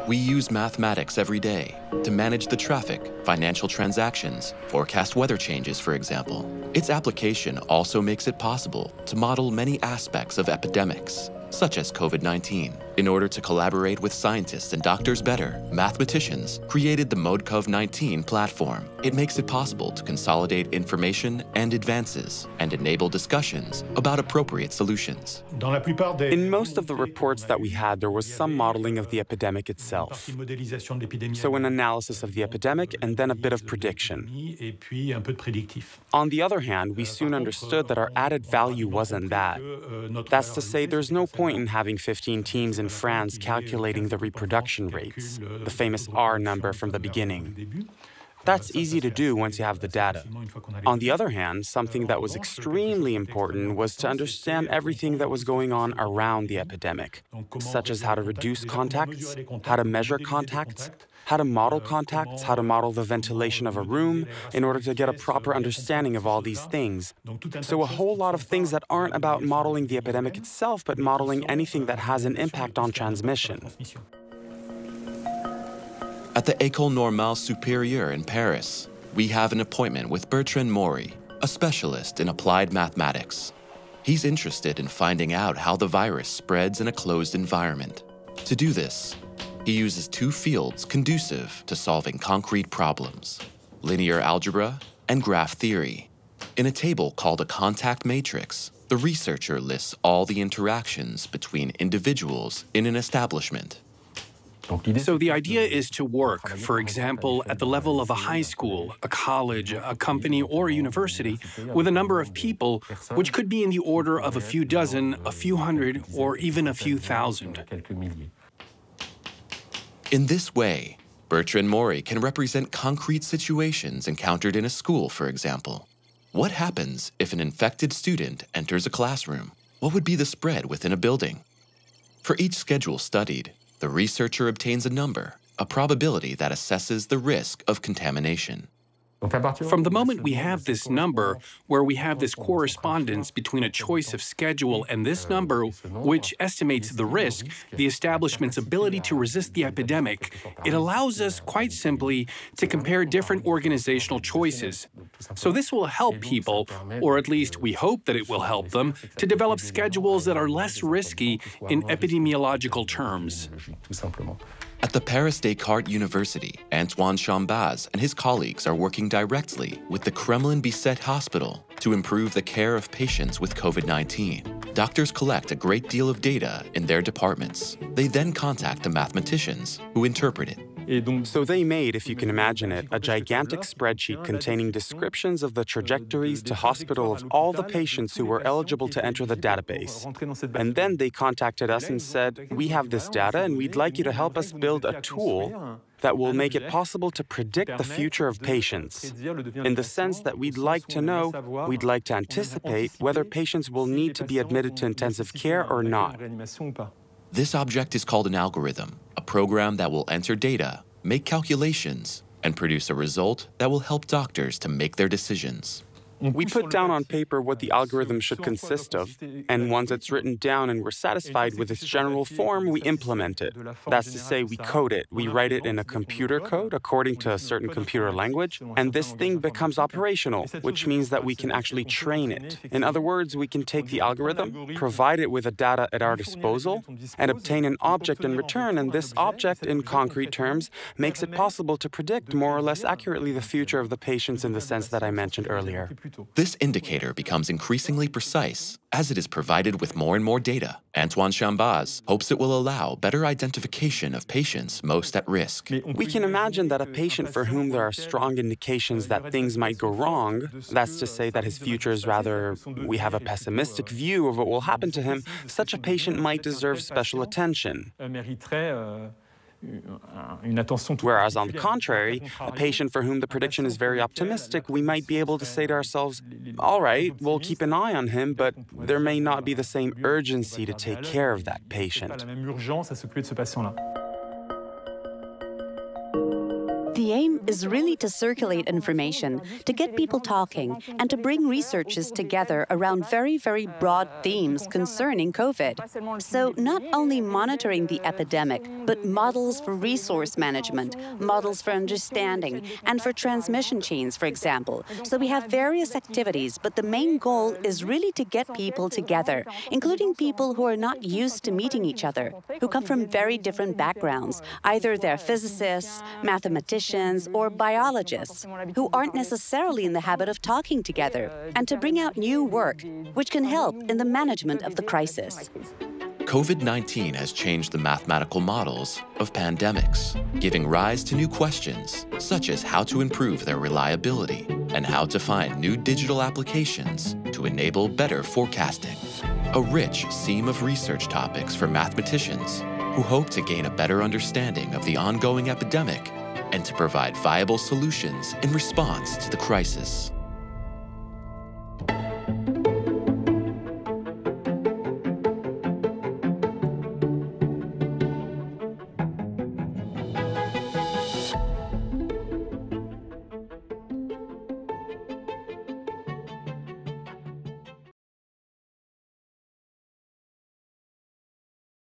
We use mathematics every day to manage the traffic, financial transactions, forecast weather changes, for example. Its application also makes it possible to model many aspects of epidemics, such as COVID-19. In order to collaborate with scientists and doctors better, Mathematicians created the ModeCov-19 platform. It makes it possible to consolidate information and advances and enable discussions about appropriate solutions. In most of the reports that we had, there was some modeling of the epidemic itself. So an analysis of the epidemic and then a bit of prediction. On the other hand, we soon understood that our added value wasn't that. That's to say, there's no point in having 15 teams in France calculating the reproduction rates, the famous R number from the beginning. That's easy to do once you have the data. On the other hand, something that was extremely important was to understand everything that was going on around the epidemic, such as how to reduce contacts, how to measure contacts, how to model contacts, how to model the ventilation of a room in order to get a proper understanding of all these things. So a whole lot of things that aren't about modeling the epidemic itself, but modeling anything that has an impact on transmission. At the École Normale Supérieure in Paris, we have an appointment with Bertrand Maury, a specialist in applied mathematics. He's interested in finding out how the virus spreads in a closed environment. To do this, he uses two fields conducive to solving concrete problems: linear algebra and graph theory. In a table called a contact matrix, the researcher lists all the interactions between individuals in an establishment. So the idea is to work, for example, at the level of a high school, a college, a company, or a university, with a number of people, which could be in the order of a few dozen, a few hundred, or even a few thousand. In this way, Bertrand Maury can represent concrete situations encountered in a school, for example. What happens if an infected student enters a classroom? What would be the spread within a building? For each schedule studied, the researcher obtains a number, a probability that assesses the risk of contamination. From the moment we have this number, where we have this correspondence between a choice of schedule and this number, which estimates the risk, the establishment's ability to resist the epidemic, it allows us, quite simply, to compare different organizational choices. So this will help people, or at least we hope that it will help them, to develop schedules that are less risky in epidemiological terms. At the Paris-Descartes University, Antoine Chambaz and his colleagues are working directly with the Kremlin-Bicêtre Hospital to improve the care of patients with COVID-19. Doctors collect a great deal of data in their departments. They then contact the mathematicians who interpret it. So they made, if you can imagine it, a gigantic spreadsheet containing descriptions of the trajectories to hospital of all the patients who were eligible to enter the database. And then they contacted us and said, we have this data and we'd like you to help us build a tool that will make it possible to predict the future of patients, in the sense that we'd like to know, we'd like to anticipate whether patients will need to be admitted to intensive care or not. This object is called an algorithm, a program that will enter data, make calculations, and produce a result that will help doctors to make their decisions. We put down on paper what the algorithm should consist of, and once it's written down and we're satisfied with its general form, we implement it. That's to say, we code it. We write it in a computer code according to a certain computer language, and this thing becomes operational, which means that we can actually train it. In other words, we can take the algorithm, provide it with the data at our disposal, and obtain an object in return, and this object, in concrete terms, makes it possible to predict more or less accurately the future of the patients in the sense that I mentioned earlier. This indicator becomes increasingly precise as it is provided with more and more data. Antoine Chambaz hopes it will allow better identification of patients most at risk. We can imagine that a patient for whom there are strong indications that things might go wrong, that's to say that his future is rather, we have a pessimistic view of what will happen to him, such a patient might deserve special attention. Whereas, on the contrary, a patient for whom the prediction is very optimistic, we might be able to say to ourselves, all right, we'll keep an eye on him, but there may not be the same urgency to take care of that patient. The aim aim is really to circulate information, to get people talking, and to bring researchers together around very, very broad themes concerning COVID. So not only monitoring the epidemic, but models for resource management, models for understanding, and for transmission chains, for example. So we have various activities, but the main goal is really to get people together, including people who are not used to meeting each other, who come from very different backgrounds. Either they're physicists, mathematicians, or biologists, who aren't necessarily in the habit of talking together, and to bring out new work, which can help in the management of the crisis. COVID-19 has changed the mathematical models of pandemics, giving rise to new questions, such as how to improve their reliability and how to find new digital applications to enable better forecasting. A rich seam of research topics for mathematicians who hope to gain a better understanding of the ongoing epidemic and to provide viable solutions in response to the crisis.